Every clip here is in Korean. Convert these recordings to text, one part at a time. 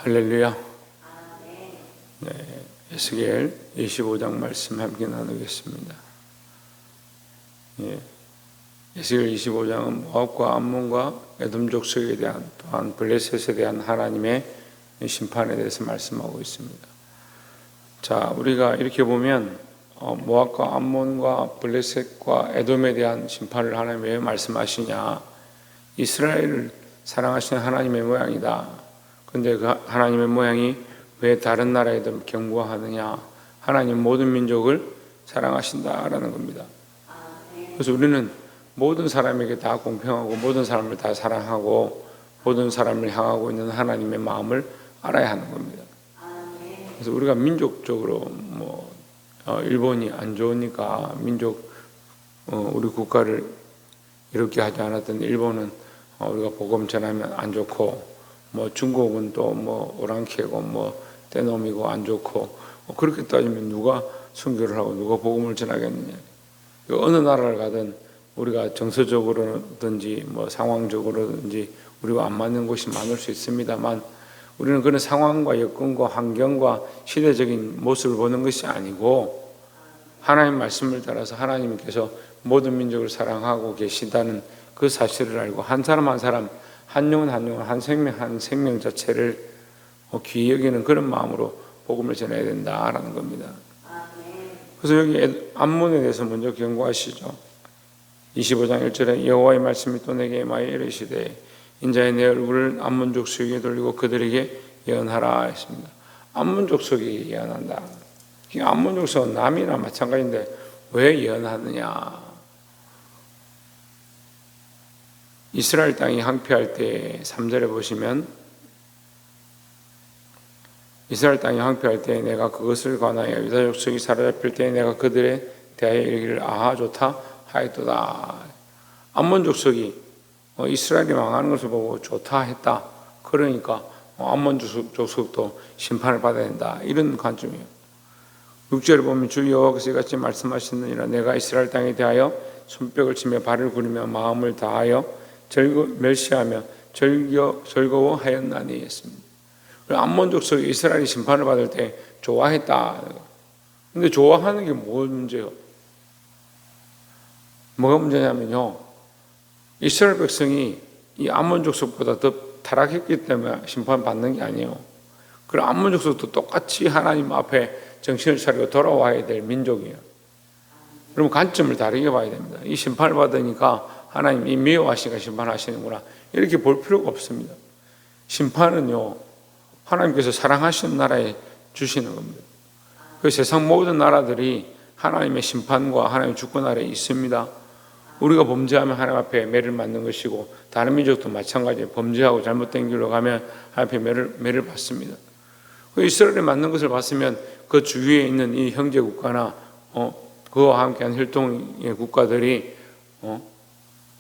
할렐루야. 네, 에스겔 25장 말씀 함께 나누겠습니다. 예, 에스겔 25장은 모압과 암몬과 에돔 족속에 대한, 또한 블레셋에 대한 하나님의 심판에 대해서 말씀하고 있습니다. 자, 우리가 이렇게 보면 모압과 암몬과 블레셋과 에돔에 대한 심판을 하나님이 왜 말씀하시냐? 이스라엘을 사랑하시는 하나님의 모양이다. 근데 그 하나님의 모양이 왜 다른 나라에도 경고하느냐? 하나님 모든 민족을 사랑하신다라는 겁니다. 그래서 우리는 모든 사람에게 다 공평하고 모든 사람을 다 사랑하고 모든 사람을 향하고 있는 하나님의 마음을 알아야 하는 겁니다. 그래서 우리가 민족적으로 일본이 안 좋으니까 우리 국가를 이렇게 하지 않았던 일본은 우리가 복음 전하면 안 좋고, 중국은 또 오랑캐고 떼놈이고 안 좋고, 그렇게 따지면 누가 선교를 하고 누가 복음을 전하겠느냐. 어느 나라를 가든 우리가 정서적으로든지 상황적으로든지 우리가 안 맞는 곳이 많을 수 있습니다만, 우리는 그런 상황과 여건과 환경과 시대적인 모습을 보는 것이 아니고 하나님 말씀을 따라서 하나님께서 모든 민족을 사랑하고 계시다는 그 사실을 알고 한 사람 한 사람, 한 영혼 한 영혼, 한 생명 자체를 귀히 여기는 그런 마음으로 복음을 전해야 된다라는 겁니다. 그래서 여기 암몬에 대해서 먼저 경고하시죠. 25장 1절에 여호와의 말씀이 또 내게 임하여 이르시되 인자의 내 얼굴을 암몬 족속에게 돌리고 그들에게 예언하라 했습니다. 암몬 족속이 예언한다. 암몬 족속은 남이나 마찬가지인데 왜 예언하느냐? 이스라엘 땅이 항폐할 때 3절에 보시면, 이스라엘 땅이 항폐할 때 내가 그것을 관하여 유다 족속이 사로잡힐 때 내가 그들에 대하여 이르기를 아하 좋다 하였도다. 암몬 족속이 이스라엘이 망하는 것을 보고 좋다 했다. 그러니까 암몬 족속도 심판을 받아야 된다. 이런 관점이에요. 6절에 보면 주 여호와께서 이같이 말씀하시느니라 내가 이스라엘 땅에 대하여 손뼉을 치며 발을 구르며 마음을 다하여 멸시하며 즐거워하였나니 했습니다. 암몬 족속이 이스라엘이 심판을 받을 때 좋아했다. 근데 좋아하는 게 뭐 문제예요? 뭐가 문제냐면요, 이스라엘 백성이 이 암몬 족속보다 더 타락했기 때문에 심판받는 게 아니에요. 그럼 암몬 족속도 똑같이 하나님 앞에 정신을 차리고 돌아와야 될 민족이에요. 그럼 관점을 다르게 봐야 됩니다. 이 심판을 받으니까 하나님이 미워하시니까 심판하시는구나, 이렇게 볼 필요가 없습니다. 심판은요, 하나님께서 사랑하시는 나라에 주시는 겁니다. 그 세상 모든 나라들이 하나님의 심판과 하나님의 주권 아래에 있습니다. 우리가 범죄하면 하나님 앞에 매를 맞는 것이고, 다른 민족도 마찬가지예요. 범죄하고 잘못된 길로 가면 하나님 앞에 매를 받습니다. 이스라엘이 맞는 것을 봤으면 그 주위에 있는 이 형제 국가나 그와 함께한 혈통의 국가들이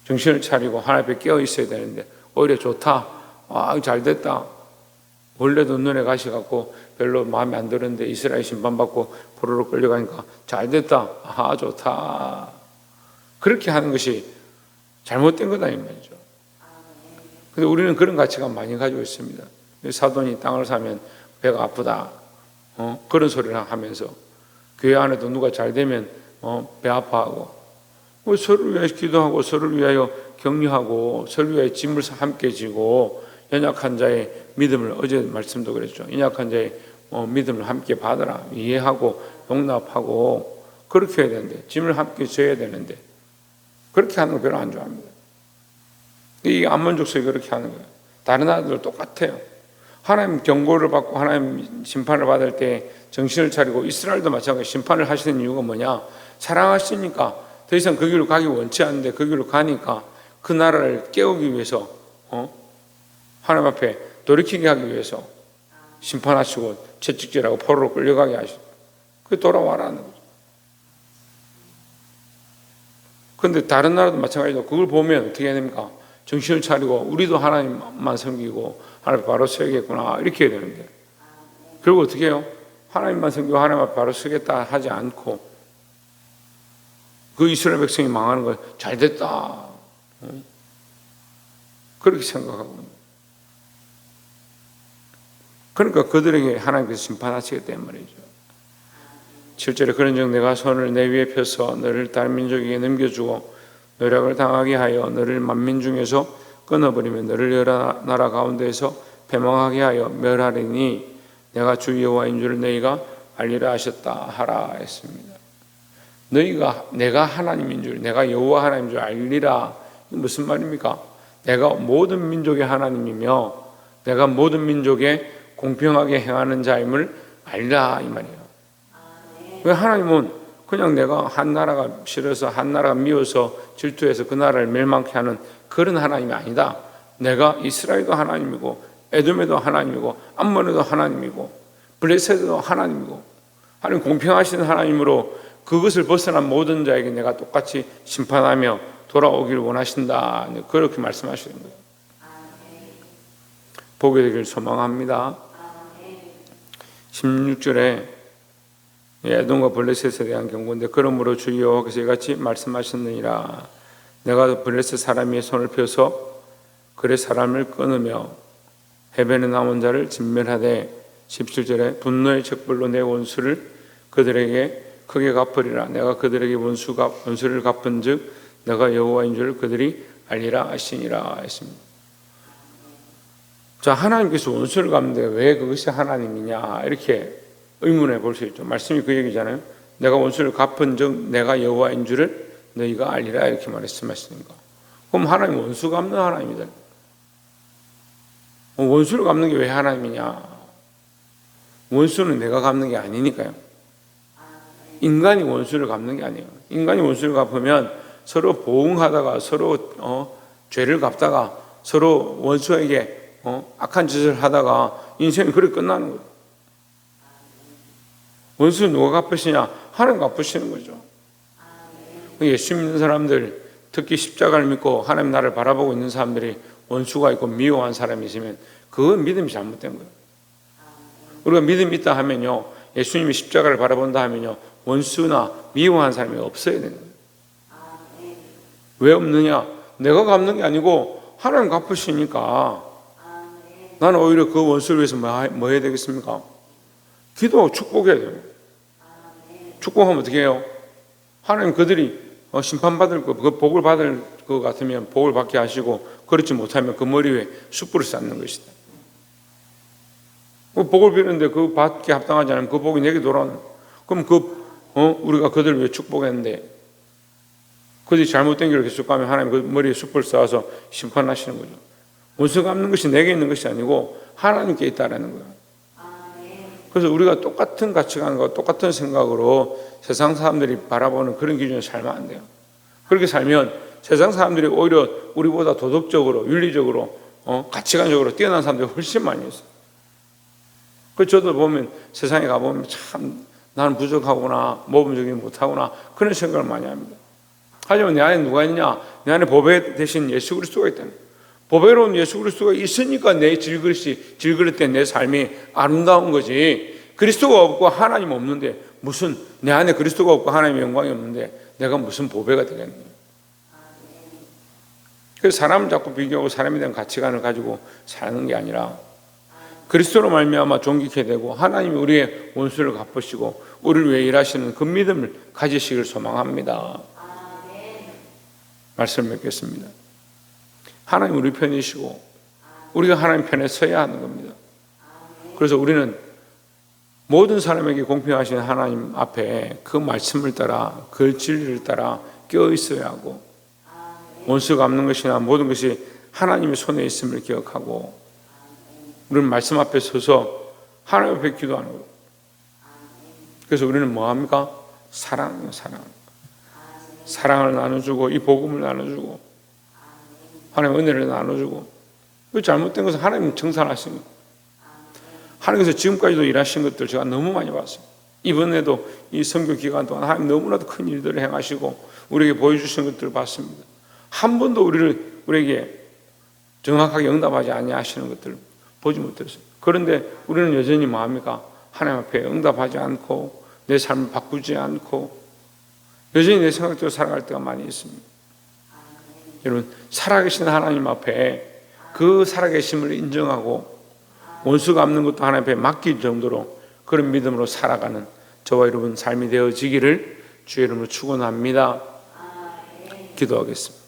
정신을 차리고 하나님 앞에 깨어 있어야 되는데 오히려 좋다, 잘 됐다, 원래도 눈에 가시 같고 별로 마음에 안 들었는데 이스라엘 심판받고 포로로 끌려가니까 잘 됐다, 좋다, 그렇게 하는 것이 잘못된 거다 이 말이죠. 근데 우리는 그런 가치관 많이 가지고 있습니다. 사돈이 땅을 사면 배가 아프다, 그런 소리를 하면서 교회 안에도 누가 잘 되면 배 아파하고, 서로를 위하여 기도하고 서로를 위하여 격려하고 서로를 위하여 짐을 함께 지고 연약한 자의 믿음을, 어제 말씀도 그랬죠. 연약한 자의 믿음을 함께 받아라, 이해하고 용납하고 그렇게 해야 되는데, 짐을 함께 져야 되는데 그렇게 하는 거 별로 안 좋아합니다. 이 암몬 족속이 그렇게 하는 거예요. 다른 나라들 똑같아요. 하나님 경고를 받고 하나님 심판을 받을 때 정신을 차리고, 이스라엘도 마찬가지 심판을 하시는 이유가 뭐냐? 사랑하시니까 더 이상 그 길로 가기 원치 않는데 그 길로 가니까 그 나라를 깨우기 위해서 하나님 앞에 돌이키게 하기 위해서 심판하시고 채찍질하고 포로로 끌려가게 하시고, 그게 돌아와라는 거죠. 그런데 다른 나라도 마찬가지로 그걸 보면 어떻게 해야 됩니까? 정신을 차리고 우리도 하나님만 섬기고 하나님 바로 서야겠구나, 이렇게 해야 되는데, 결국 어떻게 해요? 하나님만 섬기고 하나님 바로 서겠다 하지 않고 그 이스라엘 백성이 망하는 거 잘 됐다, 그렇게 생각하고 있는. 그러니까 그들에게 하나님께서 심판하시겠다는 말이죠. 7절에 그런즉 내가 손을 내 위에 펴서 너를 다른 민족에게 넘겨주고 노략을 당하게 하여 너를 만민 중에서 끊어버리며 너를 여러 나라 가운데에서 패망하게 하여 멸하리니 내가 주 여호와인 줄 너희가 알리라 하셨다 하라 했습니다. 너희가 내가 하나님인 줄, 내가 여호와 하나님인 줄 알리라. 이게 무슨 말입니까? 내가 모든 민족의 하나님이며 내가 모든 민족에 공평하게 행하는 자임을 알리라 이 말이에요. 왜 하나님은 그냥 내가 한 나라가 싫어서 한 나라가 미워서 질투해서 그 나라를 멸망케 하는 그런 하나님이 아니다. 내가 이스라엘도 하나님이고 에돔에도 하나님이고 암몬에도 하나님이고 블레셋에도 하나님이고 하나님 공평하신 하나님으로 그것을 벗어난 모든 자에게 내가 똑같이 심판하며 돌아오기를 원하신다. 그렇게 말씀하시는 거예요. 보게 되길 소망합니다. 16절에 에돔과 블레셋에 대한 경고인데 그러므로 주 여호와께서 이같이 말씀하셨느니라. 내가 블레셋 사람의 손을 펴서 그의 사람을 끊으며 해변에 남은 자를 진멸하되 17절에 분노의 척불로 내 원수를 그들에게 크게 갚으리라. 내가 그들에게 원수를 갚은 즉 내가 여호와인 줄 그들이 알리라 하시니라 했습니다. 자, 하나님께서 원수를 갚는데 왜 그것이 하나님이냐 이렇게 의문해 볼 수 있죠. 말씀이 그 얘기잖아요. 내가 원수를 갚은 즉 내가 여호와인 줄을 너희가 알리라 이렇게 말씀하시니까 그럼 하나님 원수 갚는 하나님이다. 원수를 갚는 게 왜 하나님이냐? 원수는 내가 갚는 게 아니니까요. 인간이 원수를 갚는 게 아니에요. 인간이 원수를 갚으면 서로 보응하다가 서로 죄를 갚다가 서로 원수에게 악한 짓을 하다가 인생이 그렇게 끝나는 거예요. 원수는 누가 갚으시냐? 하나님 갚으시는 거죠. 예수 믿는 사람들, 특히 십자가를 믿고 하나님 나를 바라보고 있는 사람들이 원수가 있고 미워한 사람이 있으면 그건 믿음이 잘못된 거예요. 우리가 믿음이 있다 하면요, 예수님이 십자가를 바라본다 하면요, 원수나 미워한 사람이 없어야 되는 거예요. 왜 없느냐? 내가 갚는 게 아니고 하나님 갚으시니까 나는 오히려 그 원수를 위해서 뭐 해야 되겠습니까? 기도하고 축복해야 돼요. 축복하면 어떻게 해요? 하나님 그들이 심판받을 그 복을 받을 것 같으면 복을 받게 하시고 그렇지 못하면 그 머리 위에 숯불을 쌓는 것이다. 그 복을 비는데 그 받게 합당하지 않으면 그 복이 내게 돌아오는. 그럼 우리가 그들을 위해 축복했는데 그들이 잘못된 길을 계속 가면 하나님 그 머리에 숯불을 쌓아서 심판하시는 거죠. 원수 갚는 것이 내게 있는 것이 아니고 하나님께 있다라는 거예요. 그래서 우리가 똑같은 가치관과 똑같은 생각으로 세상 사람들이 바라보는 그런 기준에 살면 안 돼요. 그렇게 살면 세상 사람들이 오히려 우리보다 도덕적으로, 윤리적으로, 가치관적으로 뛰어난 사람들이 훨씬 많이 있어요. 그 저도 보면 세상에 가보면 참 나는 부족하구나, 모범적이지 못하구나 그런 생각을 많이 합니다. 하지만 내 안에 누가 있냐? 내 안에 보배 대신 예수 그리스도가 있다는 거예요. 보배로운 예수 그리스도가 있으니까 내 질그릇된 내 삶이 아름다운 거지. 그리스도가 없고 하나님 없는데 무슨 내 안에 그리스도가 없고 하나님의 영광이 없는데 내가 무슨 보배가 되겠느냐. 그래서 사람을 자꾸 비교하고 사람에 대한 가치관을 가지고 사는 게 아니라 그리스도로 말미암아 존귀케 되고 하나님이 우리의 원수를 갚으시고 우리를 위해 일하시는 그 믿음을 가지시길 소망합니다. 말씀을 맺겠습니다. 하나님 우리 편이시고 우리가 하나님 편에 서야 하는 겁니다. 그래서 우리는 모든 사람에게 공평하신 하나님 앞에 그 말씀을 따라 그 진리를 따라 껴 있어야 하고 원수 갚는 것이나 모든 것이 하나님의 손에 있음을 기억하고 우리는 말씀 앞에 서서 하나님 앞에 기도하는 거예요. 그래서 우리는 뭐 합니까? 사랑이요, 사랑. 사랑을 나눠주고 이 복음을 나눠주고 하나님 은혜를 나눠주고 그 잘못된 것은 하나님 청산하신 거예요. 하나님께서 지금까지도 일하신 것들 제가 너무 많이 봤어요. 이번에도 이 선교 기간 동안 하나님 너무나도 큰 일들을 행하시고 우리에게 보여주신 것들을 봤습니다. 한 번도 우리에게 정확하게 응답하지 아니하시는 것들을 보지 못했어요. 그런데 우리는 여전히 뭐합니까? 하나님 앞에 응답하지 않고 내 삶을 바꾸지 않고 여전히 내 생각대로 살아갈 때가 많이 있습니다. 여러분 살아계신 하나님 앞에 그 살아계심을 인정하고 원수 갚는 것도 하나님 앞에 맡길 정도로 그런 믿음으로 살아가는 저와 여러분 삶이 되어지기를 주의 이름으로 축원합니다. 기도하겠습니다.